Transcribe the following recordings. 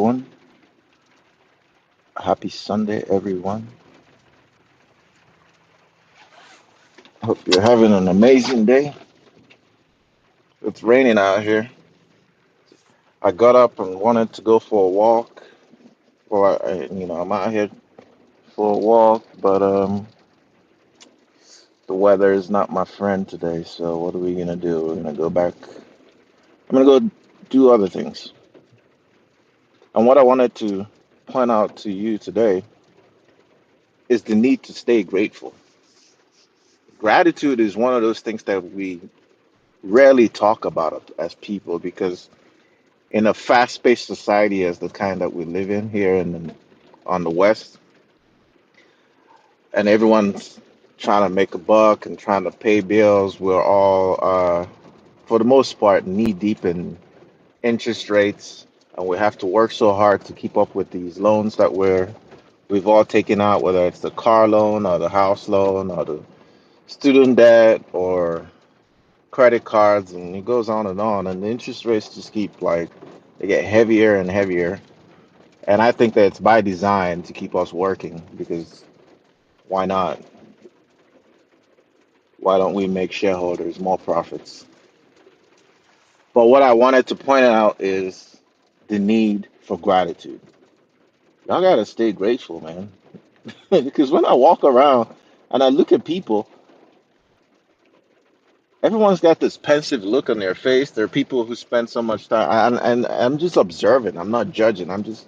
doing? Happy Sunday, everyone. Hope you're having an amazing day. It's raining out here. I got up and wanted to go for a walk. I'm out here for a walk, but the weather is not my friend today. So what are we gonna do? We're gonna go back. I'm gonna go do other things. And what I wanted to point out to you today is the need to stay grateful. Gratitude is one of those things that we rarely talk about as people because in a fast-paced society as the kind that we live in here on the West, and everyone's trying to make a buck and trying to pay bills, we're all, for the most part, knee deep in interest rates, and we have to work so hard to keep up with these loans that we've all taken out, whether it's the car loan or the house loan or the student debt or credit cards, and it goes on, and the interest rates just keep like they get heavier and heavier. And I think that it's by design to keep us working because why not? Why don't we make shareholders more profits? But what I wanted to point out is the need for gratitude. Y'all gotta stay grateful, man. Because when I walk around and I look at people, everyone's got this pensive look on their face. There are people who spend so much time, and I'm just observing. I'm not judging. I'm just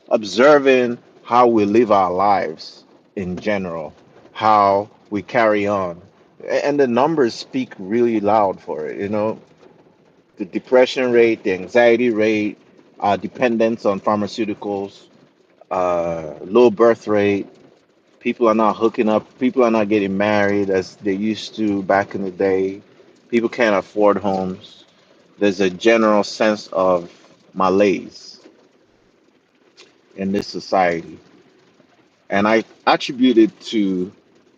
observing how we live our lives in general, how we carry on. And the numbers speak really loud for it. The depression rate, the anxiety rate, our dependence on pharmaceuticals, low birth rate. People are not hooking up. People are not getting married as they used to back in the day. People can't afford homes. There's a general sense of malaise in this society. And I attribute it to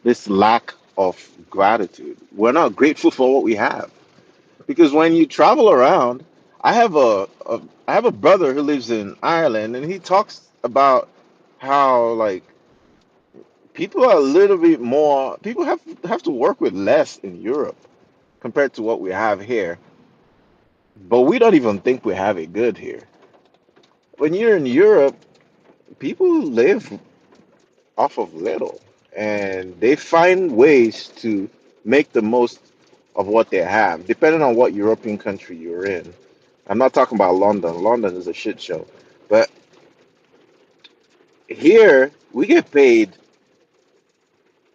this lack of gratitude. We're not grateful for what we have because when you travel around, I have I have a brother who lives in Ireland, and he talks about how like people are a little bit more. People have to work with less in Europe compared to what we have here, but we don't even think we have it good here. When you're in Europe, people live off of little, and they find ways to make the most of what they have, depending on what European country you're in. I'm not talking about London. London is a shit show. But here, we get paid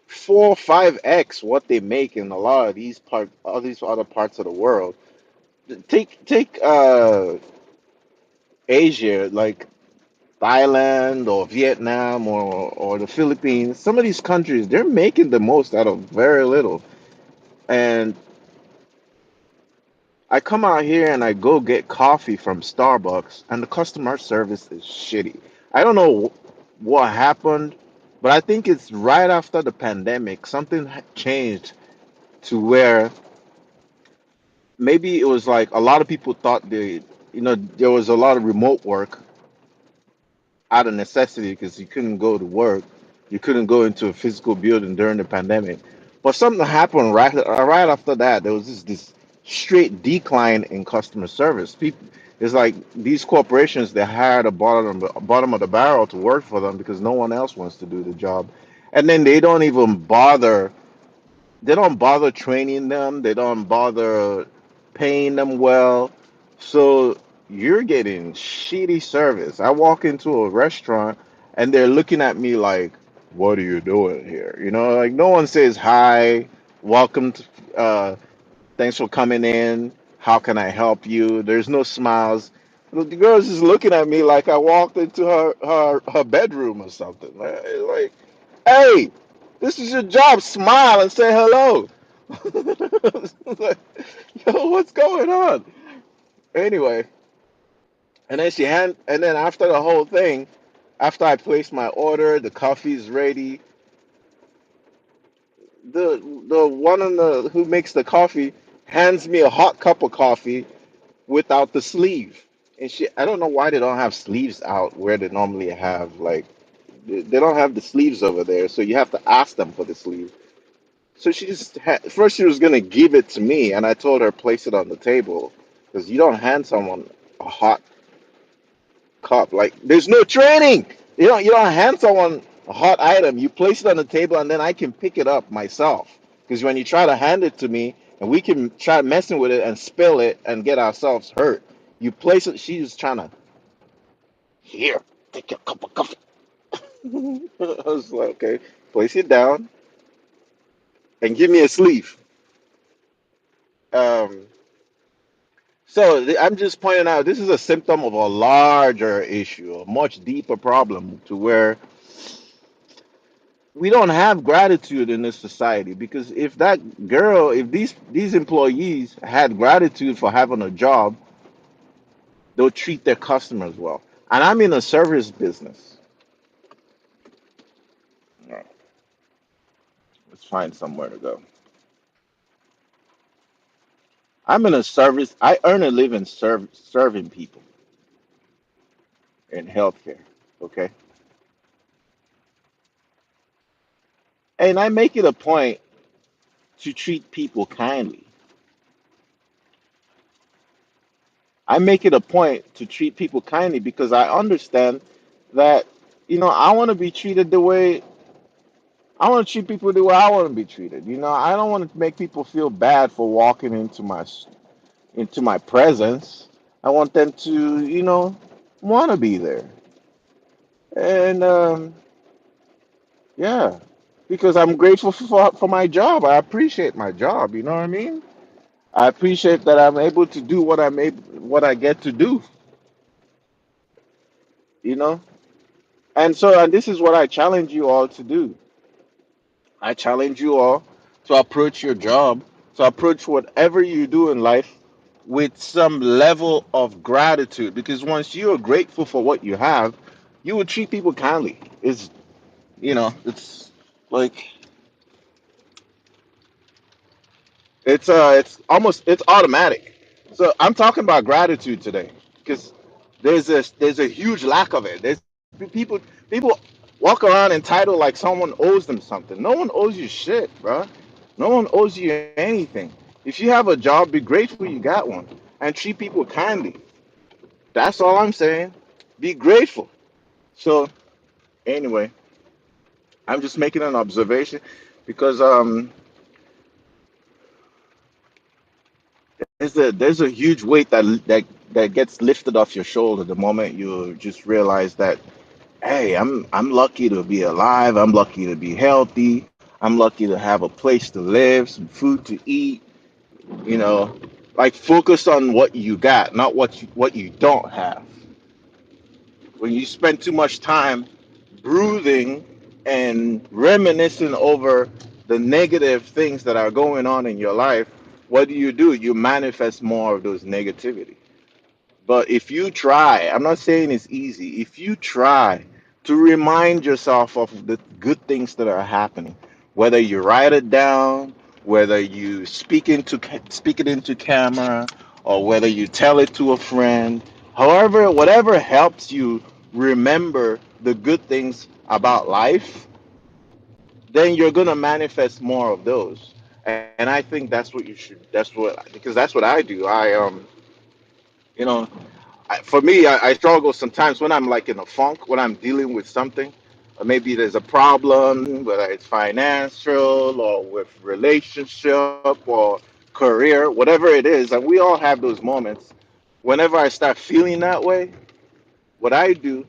4 or 5x what they make in a lot of all these other parts of the world. Take Asia, like Thailand or Vietnam or the Philippines. Some of these countries, they're making the most out of very little. And I come out here and I go get coffee from Starbucks, and the customer service is shitty. I don't know what happened, but I think it's right after the pandemic, something changed to where maybe it was like a lot of people thought there was a lot of remote work out of necessity because you couldn't go to work, you couldn't go into a physical building during the pandemic. But something happened right after that. There was this straight decline in customer service. People, it's like these corporations they hire the bottom of the barrel to work for them because no one else wants to do the job, and then they don't even bother. They don't bother training them. They don't bother paying them well. So you're getting shitty service. I walk into a restaurant and they're looking at me like, "What are you doing here?" Like no one says hi, welcome to, thanks for coming in. How can I help you? There's no smiles. The girl's just looking at me like I walked into her bedroom or something. Like, hey, this is your job. Smile and say hello. Like, yo, what's going on? Anyway, and then after the whole thing, after I place my order, the coffee's ready. The one who makes the coffee hands me a hot cup of coffee without the sleeve. and she, I don't know why they don't have sleeves out where they normally have, like, they don't have the sleeves over there, so you have to ask them for the sleeve. So she just first she was gonna give it to me, and I told her place it on the table because you don't hand someone a hot cup. Like, there's no training. You don't hand someone a hot item. You place it on the table, and then I can pick it up myself. Because when you try to hand it to me, and we can try messing with it and spill it and get ourselves hurt. You place it. She's trying to, here, take your cup of coffee. I was like, okay, place it down and give me a sleeve. Um, I'm just pointing out this is a symptom of a larger issue, a much deeper problem, to where we don't have gratitude in this society. Because if that girl, if these employees had gratitude for having a job, they'll treat their customers well. And I'm in a service business. All right, let's find somewhere to go. I'm in a service. I earn a living serving people in healthcare. Okay, and I make it a point to treat people kindly. I make it a point to treat people kindly because I understand that, I want to be treated the way I want to treat people the way I want to be treated. I don't want to make people feel bad for walking into my presence. I want them to, want to be there. And yeah, because I'm grateful for my job. I appreciate my job. You know what I mean? I appreciate that I'm able to do what I get to do. You know, and this is what I challenge you all to do. I challenge you all to approach your job, to approach whatever you do in life with some level of gratitude. Because once you are grateful for what you have, you will treat people kindly. It's like it's automatic. So I'm talking about gratitude today because there's a huge lack of it. There's people walk around entitled like someone owes them something. No one owes you shit, bro. No one owes you anything. If you have a job, be grateful you got one and treat people kindly. That's all I'm saying. Be grateful. So anyway, I'm just making an observation because there's a huge weight that gets lifted off your shoulder the moment you just realize that, hey, I'm lucky to be alive. I'm lucky to be healthy. I'm lucky to have a place to live, some food to eat. You know, like, focus on what you got, not what you don't have. When you spend too much time brooding and reminiscing over the negative things that are going on in your life, what do? You manifest more of those negativity. But if you try, I'm not saying it's easy, if you try to remind yourself of the good things that are happening, whether you write it down, whether you speak it into camera, or whether you tell it to a friend, however, whatever helps you remember the good things about life, then you're gonna manifest more of those. And I think that's what you should. Because that's what I do. You know, for me, I struggle sometimes when I'm like in a funk, when I'm dealing with something, or maybe there's a problem, whether it's financial or with relationship or career, whatever it is, and we all have those moments. Whenever I start feeling that way, what I do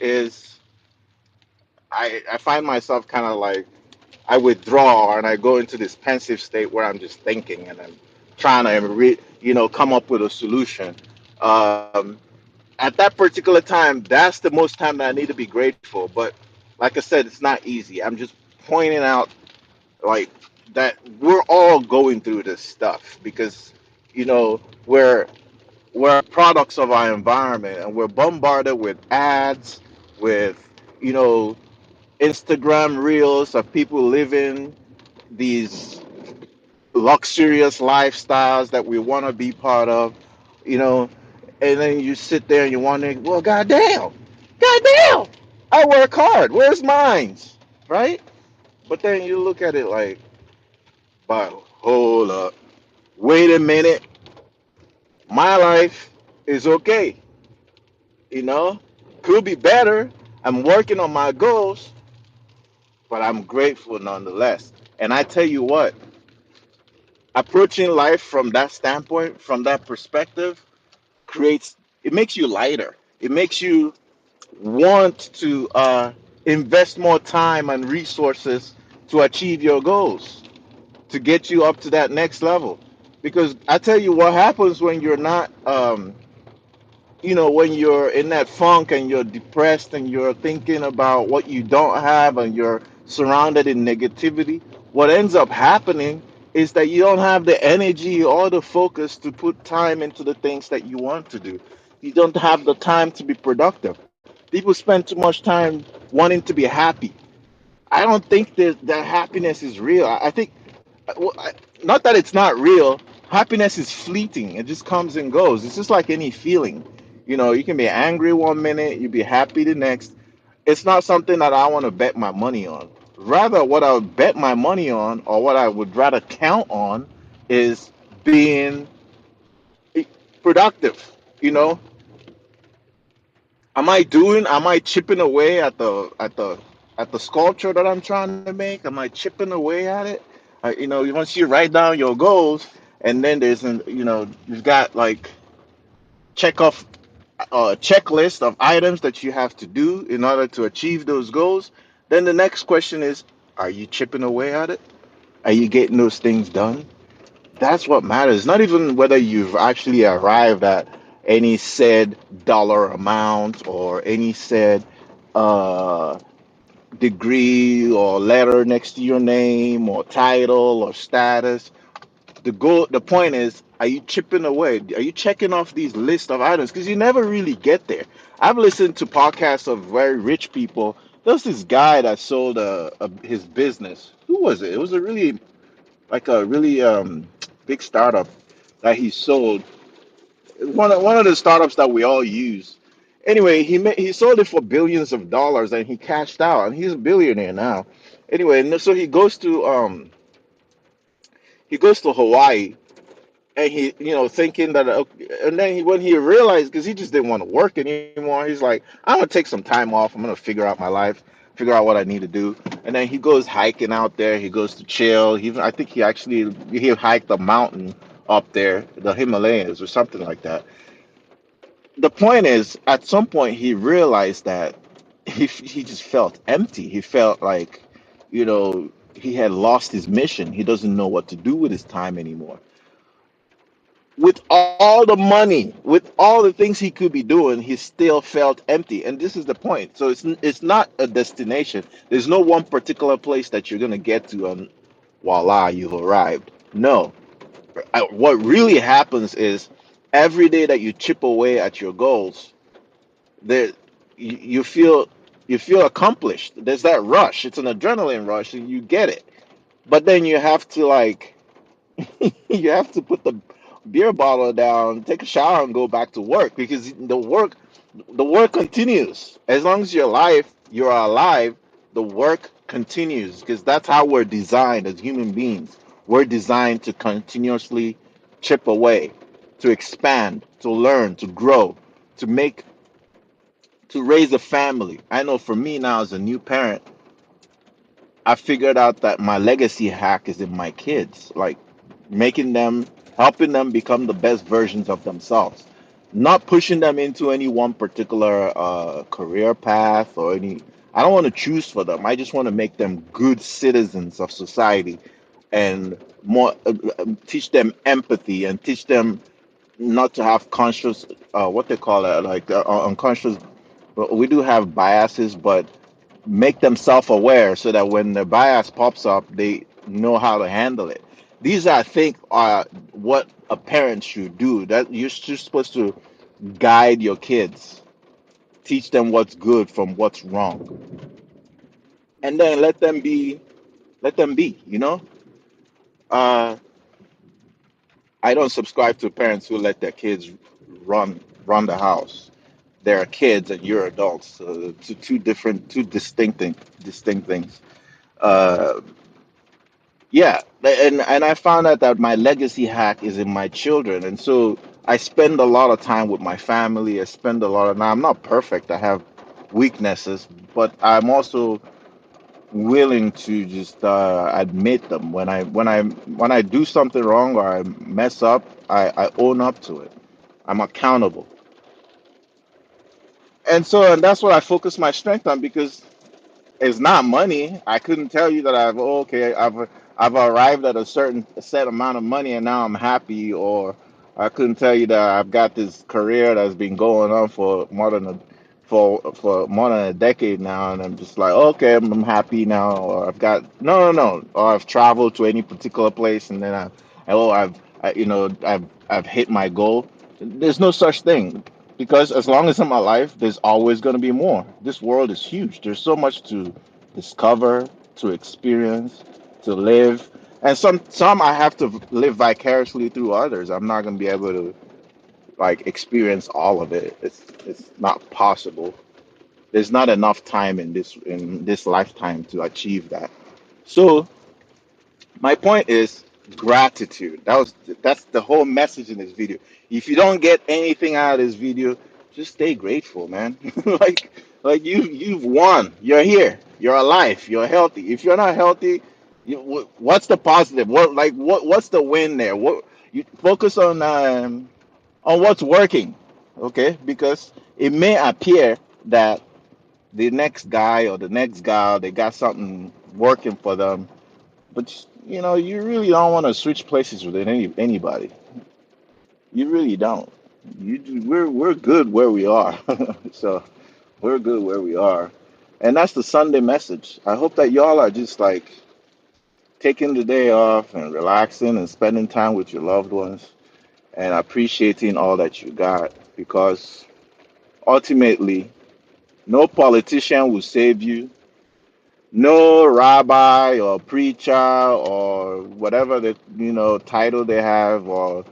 is I find myself kind of like, I withdraw and I go into this pensive state where I'm just thinking and I'm trying to come up with a solution. Um, at that particular time, that's the most time that I need to be grateful. But like I said, it's not easy. I'm just pointing out, like, that we're all going through this stuff because you know we're we're products of our environment and we're bombarded with ads, with you know Instagram reels of people living these luxurious lifestyles that we want to be part of. You know, And then you sit there and you're wondering, well, goddamn, I work hard. Where's mine? Right? But then you look at it like, but hold up, wait a minute, my life is okay. You know, could be better. I'm working on my goals, but I'm grateful nonetheless. And I tell you what, approaching life from that standpoint, from that perspective, creates it makes you lighter. It makes you want to invest more time and resources to achieve your goals, to get you up to that next level. Because I tell you what happens when you're not, when you're in that funk and you're depressed and you're thinking about what you don't have and you're surrounded in negativity, what ends up happening is that you don't have the energy or the focus to put time into the things that you want to do. You don't have the time to be productive. People spend too much time wanting to be happy. I don't think that happiness is real. I think, well, not that it's not real. Happiness is fleeting. It just comes and goes. It's just like any feeling. You can be angry one minute, you be happy the next. It's not something that I want to bet my money on. Rather, what I would bet my money on, or what I would rather count on, is being productive. You know, am I chipping away at the sculpture that I'm trying to make? Am I chipping away at it? Once you write down your goals, and then you've got like check off a checklist of items that you have to do in order to achieve those goals. Then the next question is, are you chipping away at it? Are you getting those things done? That's what matters. Not even whether you've actually arrived at any said dollar amount or any said uh, degree or letter next to your name or title or status. The point is, are you chipping away? Are you checking off these list of items? Because you never really get there. I've listened to podcasts of very rich people. There's this guy that sold his business. Who was it? It was a really big startup that he sold. One of the startups that we all use. Anyway, he sold it for billions of dollars and he cashed out and he's a billionaire now. Anyway, and so he goes to Hawaii and he thinking that and then when he realized, because he just didn't want to work anymore, he's like, I'm gonna take some time off, I'm gonna figure out my life, figure out what I need to do. And then he goes hiking out there, he goes to chill. I think he hiked a mountain up there, the Himalayas or something like that. The point is, at some point he realized that he just felt empty. He felt like, he had lost his mission. He doesn't know what to do with his time anymore. With all the money, with all the things he could be doing, he still felt empty. And this is the point. So it's not a destination. There's no one particular place that you're gonna get to and voila, you've arrived. No. What really happens is every day that you chip away at your goals, there you feel accomplished. There's that rush. It's an adrenaline rush, and you get it. But then you have to like you have to put the beer bottle down, take a shower, and go back to work because the work continues. As long as you're alive, the work continues because that's how we're designed as human beings. We're designed to continuously chip away, to expand, to learn, to grow, to make, to raise a family. I know for me now as a new parent, I figured out that my legacy hack is in my kids, like making them, helping them become the best versions of themselves, not pushing them into any one particular career path or any. I don't want to choose for them. I just want to make them good citizens of society and more teach them empathy and teach them not to have conscious what they call it, like unconscious. Well, we do have biases, but make them self-aware so that when the bias pops up, they know how to handle it. These, I think, are what a parent should do. That you're just supposed to guide your kids, teach them what's good from what's wrong, and then let them be. Uh, I don't subscribe to parents who let their kids run. run the house. They're kids and you're adults. So two different, two distinct things. Uh, yeah, and I found out that my legacy hack is in my children, and so I spend a lot of time with my family. I spend a lot of. Now I'm not perfect. I have weaknesses, but I'm also willing to just admit them when I do something wrong or I mess up. I own up to it. I'm accountable, and that's what I focus my strength on because it's not money. I couldn't tell you that I've arrived at a certain set amount of money and now I'm happy, or I couldn't tell you that I've got this career that's been going on for more than a decade now, and I'm just like, okay, I'm happy now, or I've got no, or I've traveled to any particular place and then I've hit my goal. There's no such thing because as long as I'm alive, there's always going to be more. This world is huge. There's so much to discover, to experience, to live, and some I have to live vicariously through others. I'm not going to be able to like experience all of it. It's not possible. There's not enough time in this lifetime to achieve that. So my point is gratitude. That's the whole message in this video. If you don't get anything out of this video, just stay grateful, man. like you've won. You're here. You're alive. You're healthy. If you're not healthy, what's the positive? What's the win there? What you focus on what's working, okay? Because it may appear that the next guy or the next gal they got something working for them, but you really don't want to switch places with anybody. You really don't. We're good where we are. So we're good where we are. And that's the Sunday message. I hope that y'all are just like taking the day off and relaxing and spending time with your loved ones and appreciating all that you got because ultimately no politician will save you. No rabbi or preacher or whatever the title they have, or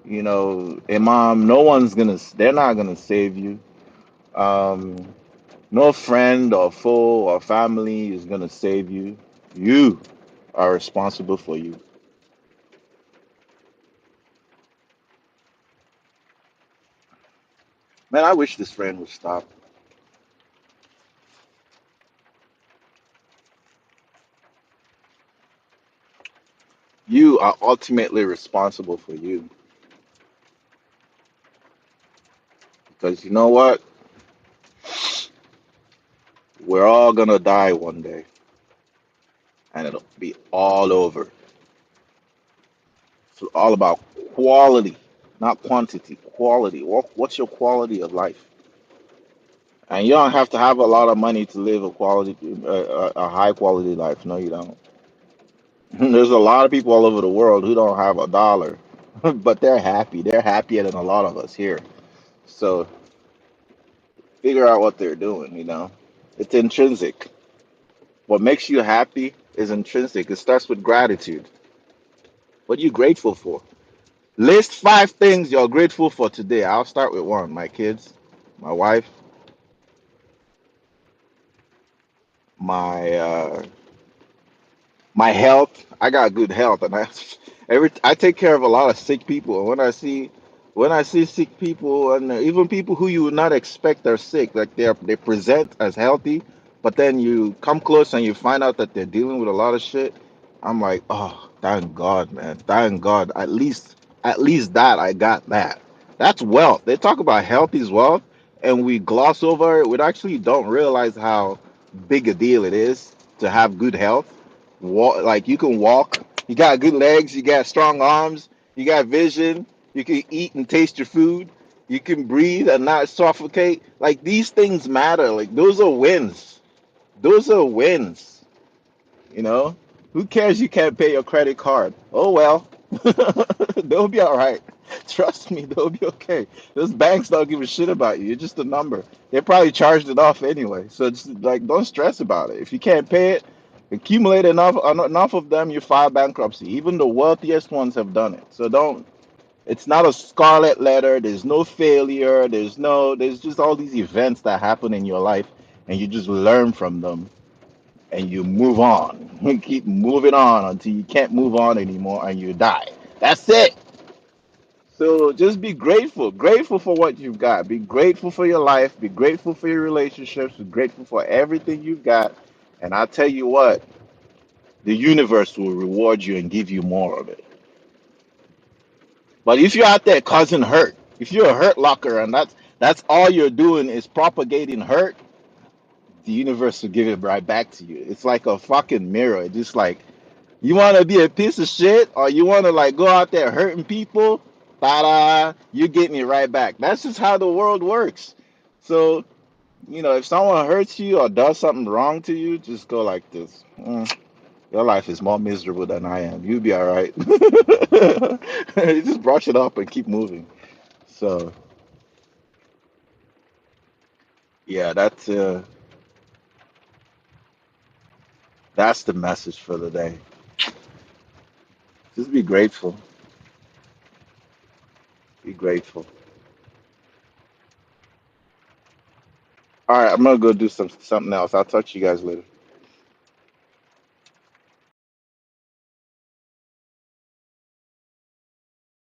imam, no one's gonna they're not gonna save you. um no friend or foe or family is gonna save you. You are responsible for you. Man, I wish this friend would stop. You are ultimately responsible for you, because you know what, we're all gonna die one day and it'll be all over. It's all about quality, not quantity. Quality. What's your quality of life? And you don't have to have a lot of money to live a high quality life. No, you don't. There's a lot of people all over the world who don't have a dollar, but they're happy. They're happier than a lot of us here. So figure out what they're doing. It's intrinsic. What makes you happy is intrinsic. It starts with gratitude. What are you grateful for? List 5 things you're grateful for today. I'll start with one. My kids, my wife, my my health. I got good health, and I take care of a lot of sick people. And when I see sick people, and even people who you would not expect are sick, like they present as healthy, but then you come close and you find out that they're dealing with a lot of shit. I'm like, oh, thank God, man, thank God. At least that I got that. That's wealth. They talk about health is wealth, and we gloss over it. We actually don't realize how big a deal it is to have good health. Like you can walk, you got good legs, you got strong arms, you got vision, you can eat and taste your food, you can breathe and not suffocate. Like these things matter. Like those are wins. Those are wins. You know, who cares you can't pay your credit card? Oh well, they'll be all right. Trust me, they'll be okay. Those banks don't give a shit about you. You're just a number. They probably charged it off anyway. So just like don't stress about it. If you can't pay it, accumulate enough of them, you file bankruptcy. Even the wealthiest ones have done it. So don't. It's not a scarlet letter. There's no failure. There's just all these events that happen in your life, and you just learn from them and you move on. You keep moving on until you can't move on anymore and you die. That's it. So just be grateful. Grateful for what you've got. Be grateful for your life. Be grateful for your relationships. Be grateful for everything you've got. And I'll tell you what, the universe will reward you and give you more of it. But if you're out there causing hurt, if you're a hurt locker and that's all you're doing is propagating hurt, the universe will give it right back to you. It's like a fucking mirror. It's just like you want to be a piece of shit or you want to like go out there hurting people, ta-da, you're getting it right back. That's just how the world works. So, if someone hurts you or does something wrong to you, just go like this. Your life is more miserable than I am. You'll be all right. You just brush it up and keep moving. So, yeah, that's the message for the day. Just be grateful. Be grateful. All right, I'm gonna go do something else. I'll talk to you guys later.